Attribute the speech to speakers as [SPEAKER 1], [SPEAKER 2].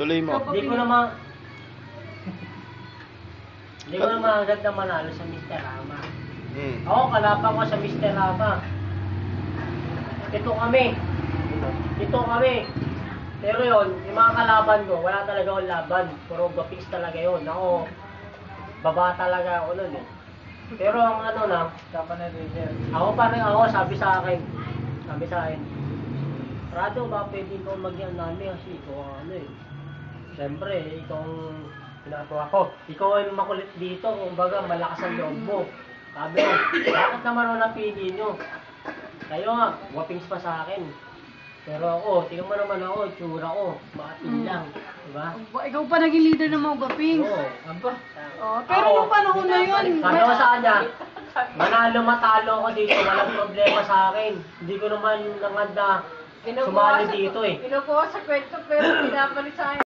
[SPEAKER 1] Tuloy mo.
[SPEAKER 2] Hindi ko naman agad na manalo sa Mr. Rama.
[SPEAKER 1] Hmm.
[SPEAKER 2] Ako, kalaban ko sa Mr. Rama. Ito kami. Pero yon, yung mga kalaban ko, wala talaga akong laban. Puro gapis talaga yon. Ako, baba talaga ako nun eh. Pero ang ano lang, ako, sabi sa akin, Rado, ba pwede ikaw magyan namin kasi ikaw ang ano eh. Siyempre, ikaw ang ginagawa ko. Ikaw ang makulit dito, kumbaga malakas ang loob mo. Sabi ko, bakit naman ako napili nyo? Kayo nga, wapings pa sa akin. Pero ako, tingnan mo naman ako, tsura ko, maatin lang. Diba?
[SPEAKER 3] Ikaw pa naging leader ng mga Gapings.
[SPEAKER 2] Oo, aba.
[SPEAKER 3] Pero nung panahon na yun,
[SPEAKER 2] Sabi ko sa kanya, manalo matalo ako dito, walang problema sa akin. Hindi ko naman nanganda sumali dito eh.
[SPEAKER 3] Kinukuha sa kwento pero pinabalik sa akin.